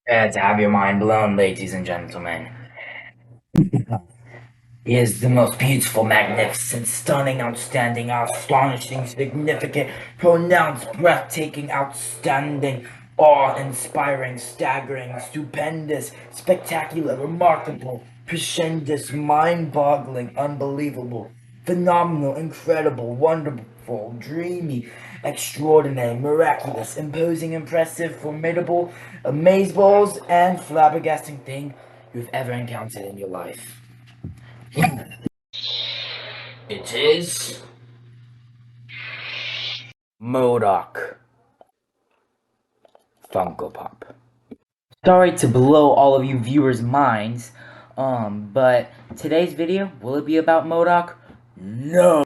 To have your mind blown, ladies and gentlemen. He is the most beautiful, magnificent, stunning, outstanding, astonishing, significant, pronounced, breathtaking, outstanding, awe-inspiring, staggering, stupendous, spectacular, remarkable, prescientious, mind-boggling, unbelievable, phenomenal, incredible, wonderful, dreamy, extraordinary, miraculous, imposing, impressive, formidable, amazeballs, and flabbergasting thing you've ever encountered in your life. It is Modoc Funko Pop. Sorry to blow all of you viewers' minds, but today's video, will it be about Modoc? No.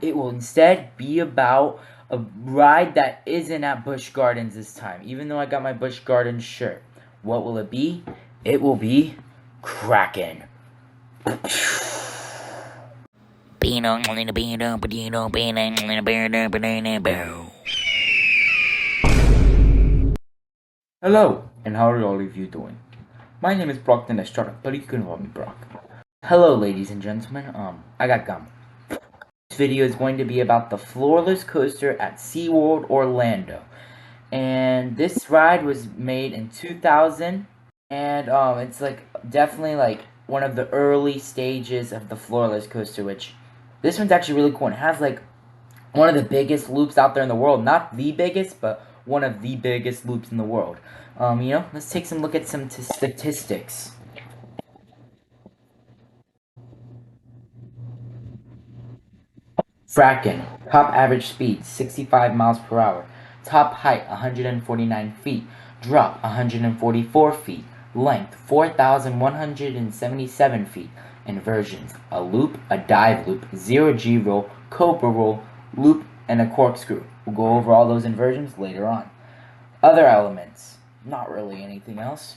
It will instead be about a ride that isn't at Busch Gardens this time, even though I got my Busch Gardens shirt. What will it be? It will be Kraken. Hello, and how are all of you doing? My name is Brock the Nestrada, but you can call me Brock. Hello, ladies and gentlemen. I got gum. This video is going to be about the floorless coaster at SeaWorld Orlando. And this ride was made in 2000, and it's like definitely like one of the early stages of the floorless coaster, which this one's actually really cool. And it has like one of the biggest loops out there in the world. Not the biggest, but one of the biggest loops in the world. Let's take some look at some statistics. Kraken, top average speed 65 miles per hour, top height 149 feet, drop 144 feet, length 4,177 feet, inversions, a loop, a dive loop, zero G roll, cobra roll, loop, and a corkscrew. We'll go over all those inversions later on. Other elements, not really anything else.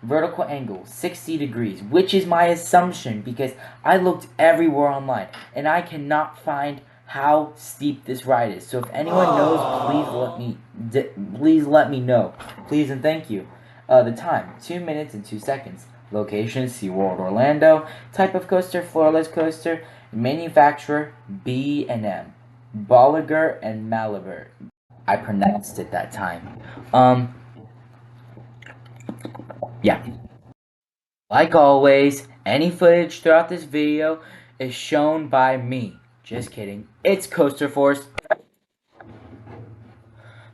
Vertical angle, 60 degrees, which is my assumption because I looked everywhere online and I cannot find how steep this ride is. So if anyone knows, please let me know. Please and thank you. The time, 2 minutes and 2 seconds. Location, SeaWorld Orlando. Type of coaster, floorless coaster. Manufacturer, B&M. Bolliger and Malabar. I pronounced it that time. Yeah. Like always, any footage throughout this video is shown by me. Just kidding. It's Coaster Force.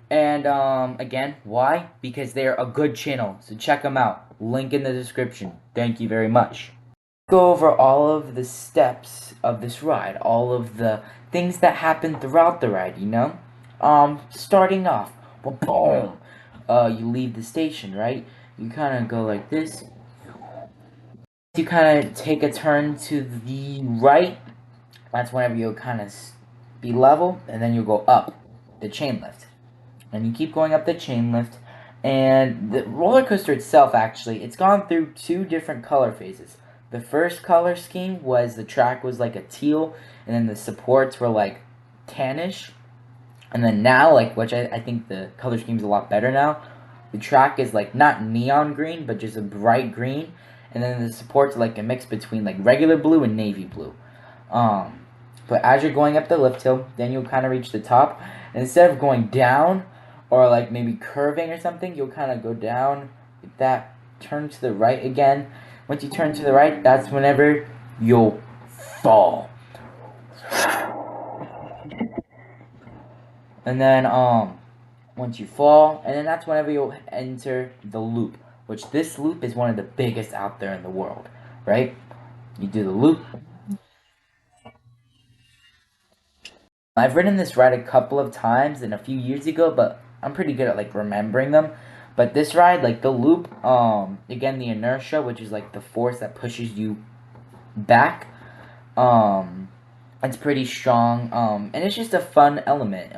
And, again, why? Because they're a good channel, so check them out. Link in the description. Thank you very much. Go over all of the steps of this ride, all of the things that happen throughout the ride, you know? Starting off, boom, you leave the station, right? You kind of go like this. You kind of take a turn to the right. That's whenever you'll kind of be level, and then you'll go up the chain lift. And you keep going up the chain lift, and the roller coaster itself, actually, it's gone through two different color phases. The first color scheme was the track was like a teal, and then the supports were like tannish. And then now, like, which I think the color scheme is a lot better now, the track is like not neon green, but just a bright green. And then the supports are like a mix between like regular blue and navy blue. But as you're going up the lift hill, then you'll kind of reach the top. And instead of going down or like maybe curving or something, you'll kind of go down like that, turn to the right again. Once you turn to the right, that's whenever you'll fall. And then once you fall, and then that's whenever you'll enter the loop, which this loop is one of the biggest out there in the world, right? You do the loop. I've ridden this ride a couple of times and a few years ago, but I'm pretty good at like remembering them. But this ride, like the loop, again the inertia, which is like the force that pushes you back, it's pretty strong, and it's just a fun element,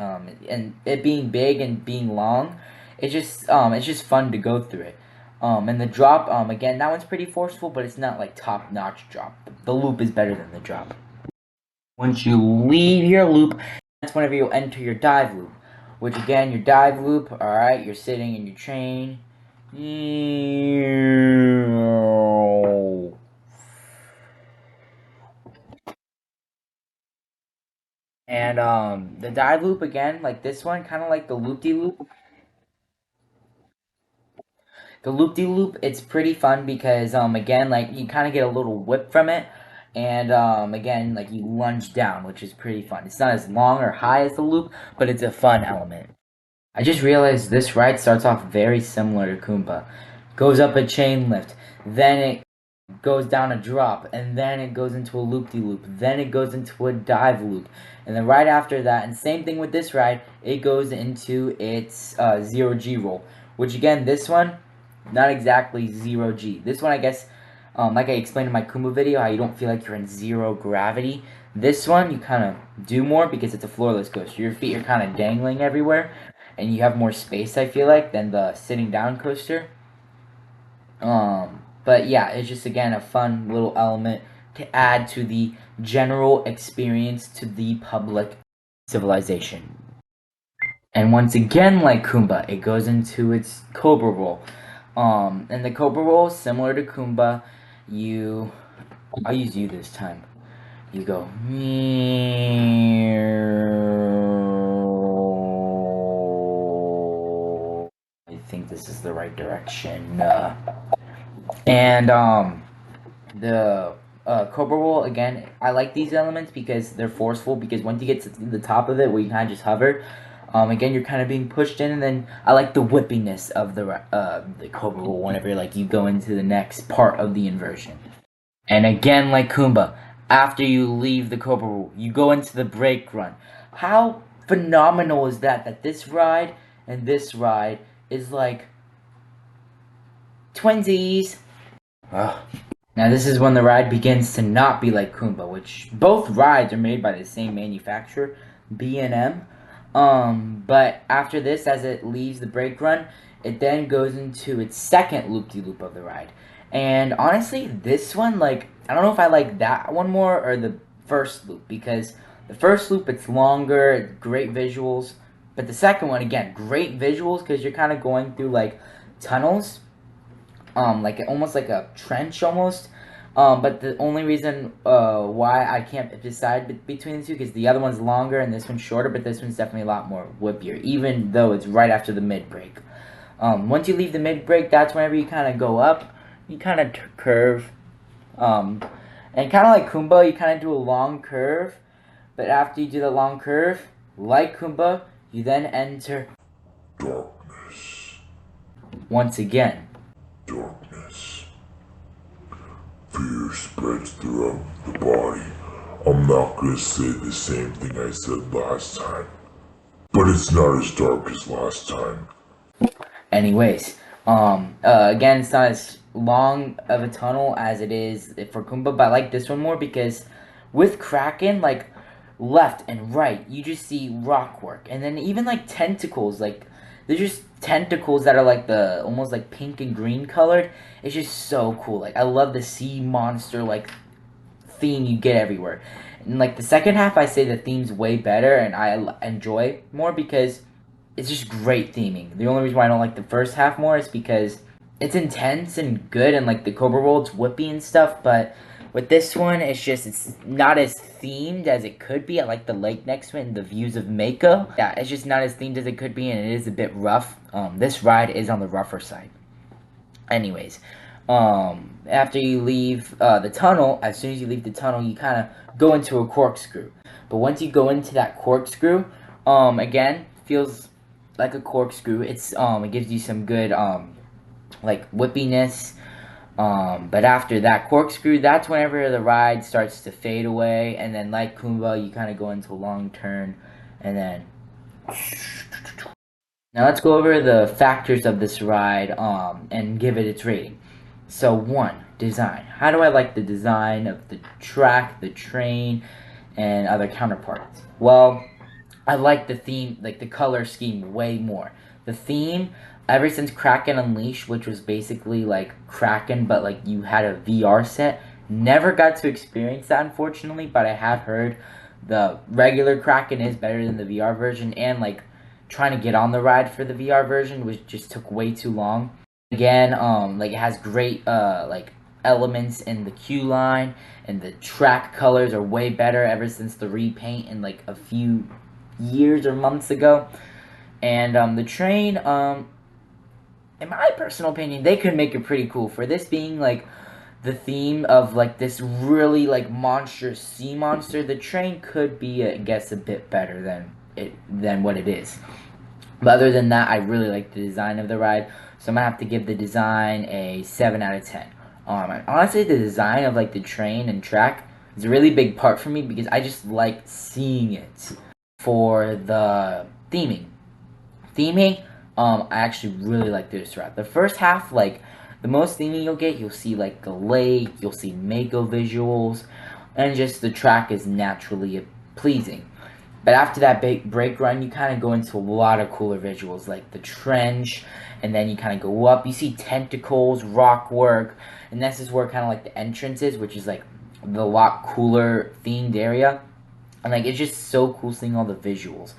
and it being big and being long, it's just fun to go through it. And the drop, again, that one's pretty forceful, but it's not like top-notch drop. The loop is better than the drop. Once you leave your loop, that's whenever you'll enter your dive loop, which again, your dive loop, alright, you're sitting in your train, And the dive loop again, like this one, kind of like the loop-de-loop. The loop-de-loop, it's pretty fun because again, like you kind of get a little whip from it, and again, like you lunge down, which is pretty fun. It's not as long or high as the loop, but it's a fun element. I just realized this ride starts off very similar to Kumba. Goes up a chain lift, then it goes down a drop, and then it goes into a loop-de-loop, then it goes into a dive loop, and then right after that, and same thing with this ride, it goes into its zero G roll, which again, this one, not exactly zero G. This one, I guess, like I explained in my Kumba video, how you don't feel like you're in zero gravity. This one, you kind of do more because it's a floorless coaster. Your feet are kind of dangling everywhere, and you have more space, I feel like, than the sitting down coaster. But yeah, it's just again a fun little element to add to the general experience to the public civilization. And once again, like Kumba, it goes into its Cobra roll. And the Cobra roll, similar to Kumba, I'll use you this time. You go. I think this is the right direction. And the Cobra roll, again, I like these elements because they're forceful, because once you get to the top of it where you kind of just hover, again, you're kind of being pushed in, and then I like the whippiness of the Cobra roll whenever like you go into the next part of the inversion. And again, like Kumba, after you leave the Cobra roll, you go into the brake run. How phenomenal is that, that this ride and this ride is like twinsies? Ugh. Now this is when the ride begins to not be like Kumba, which both rides are made by the same manufacturer, B&M. But after this, as it leaves the brake run, it then goes into its second loop-de-loop of the ride. And honestly, this one, like, I don't know if I like that one more or the first loop, because the first loop, it's longer, great visuals. But the second one, again, great visuals, because you're kind of going through, like, tunnels, like almost like a trench almost. But the only reason why I can't decide between the two, because the other one's longer and this one's shorter, but this one's definitely a lot more whippier, even though it's right after the mid break. Once you leave the mid break, that's whenever you kind of go up, you kind of curve, and kind of like Kumba, you kind of do a long curve. But after you do the long curve, like Kumba, you then enter darkness. Once again. Darkness. Fear spreads throughout the body. I'm not gonna say the same thing I said last time, but it's not as dark as last time. Anyways, again, it's not as long of a tunnel as it is for Kumba, but I like this one more because with Kraken, like, left and right, you just see rock work, and then even like tentacles, like there's just tentacles that are like the almost like pink and green colored. It's just so cool. Like, I love the sea monster like theme you get everywhere. And like the second half, I say the theme's way better, and I enjoy more because it's just great theming. The only reason why I don't like the first half more is because it's intense and good, and like the Cobra roll, it's whippy and stuff, but with this one, it's not as themed as it could be. I like the lake next to it and the views of Mako. Yeah, it's just not as themed as it could be, and it is a bit rough. This ride is on the rougher side. Anyways, after you leave the tunnel, as soon as you leave the tunnel, you kind of go into a corkscrew. But once you go into that corkscrew, again, feels like a corkscrew. It gives you some good like whippiness. But after that corkscrew, that's whenever the ride starts to fade away, and then like Kumba, you kind of go into a long turn, and then. Now let's go over the factors of this ride and give it its rating. So 1, design. How do I like the design of the track, the train, and other counterparts? Well, I like the theme, like the color scheme way more. The theme, ever since Kraken Unleashed, which was basically like Kraken, but like you had a VR set, never got to experience that unfortunately, but I have heard the regular Kraken is better than the VR version, and like trying to get on the ride for the VR version was just took way too long. Again, like it has great like elements in the queue line, and the track colors are way better ever since the repaint in like a few years or months ago. And the train, in my personal opinion, they could make it pretty cool for this being like the theme of like this really like monstrous sea monster. The train could be, I guess, a bit better than what it is. But other than that, I really like the design of the ride, so I'm gonna have to give the design a 7 out of 10. And honestly, the design of like the train and track is a really big part for me because I just like seeing it. For the theming, I actually really like this ride. The first half, like the most theming you'll see like a lake, you'll see Mako visuals, and just the track is naturally pleasing. But after that big break run, you kind of go into a lot of cooler visuals, like the trench, and then you kind of go up. You see tentacles, rock work, and this is where kind of like the entrance is, which is like the lot cooler themed area. And like it's just so cool seeing all the visuals.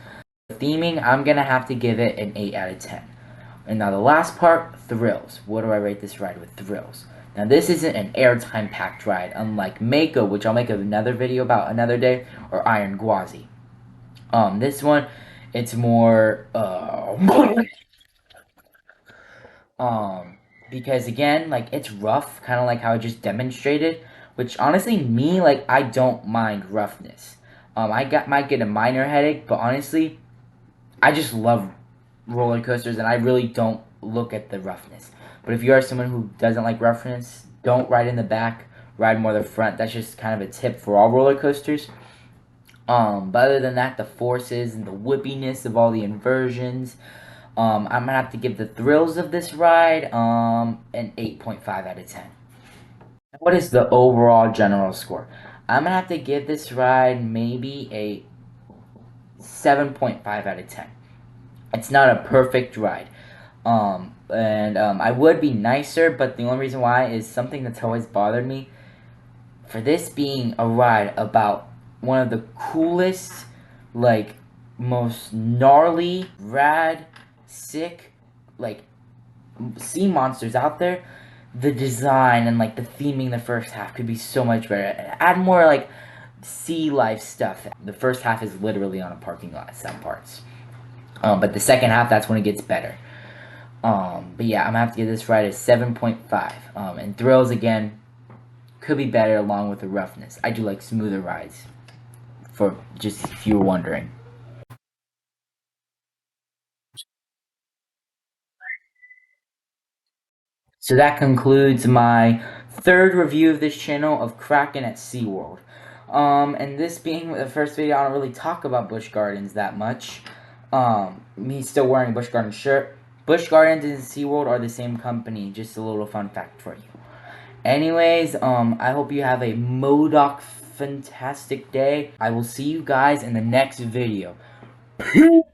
The theming, I'm gonna have to give it an 8 out of 10. And now the last part, thrills. What do I rate this ride with thrills? Now this isn't an airtime packed ride, unlike Mako, which I'll make another video about another day, or Iron Gwazi. This one, it's more, because again, like, it's rough, kind of like how I just demonstrated, which honestly, me, like, I don't mind roughness. Might get a minor headache, but honestly, I just love roller coasters, and I really don't look at the roughness. But if you are someone who doesn't like roughness, don't ride in the back, ride more the front. That's just kind of a tip for all roller coasters. But other than that, the forces and the whippiness of all the inversions, I'm gonna have to give the thrills of this ride an 8.5 out of 10. What is the overall general score? I'm gonna have to give this ride maybe a 7.5 out of 10. It's not a perfect ride. I would be nicer, but the only reason why is something that's always bothered me. For this being a ride about one of the coolest, like, most gnarly, rad, sick, like, sea monsters out there, the design and, like, the theming the first half could be so much better. Add more, like, sea life stuff. The first half is literally on a parking lot, some parts. But the second half, that's when it gets better. But yeah, I'm gonna have to give this ride a 7.5. And thrills, again, could be better along with the roughness. I do like smoother rides, for just if you were wondering. So that concludes my third review of this channel of Kraken at SeaWorld. And this being the first video, I don't really talk about Busch Gardens that much. Me still wearing a Busch Gardens shirt. Busch Gardens and SeaWorld are the same company, just a little fun fact for you. Anyways, I hope you have a MODOK fantastic day. I will see you guys in the next video. I'm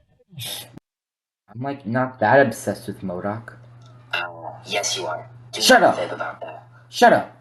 like not that obsessed with MODOK. Yes, you are. Do Shut not up. fib about that. Shut up.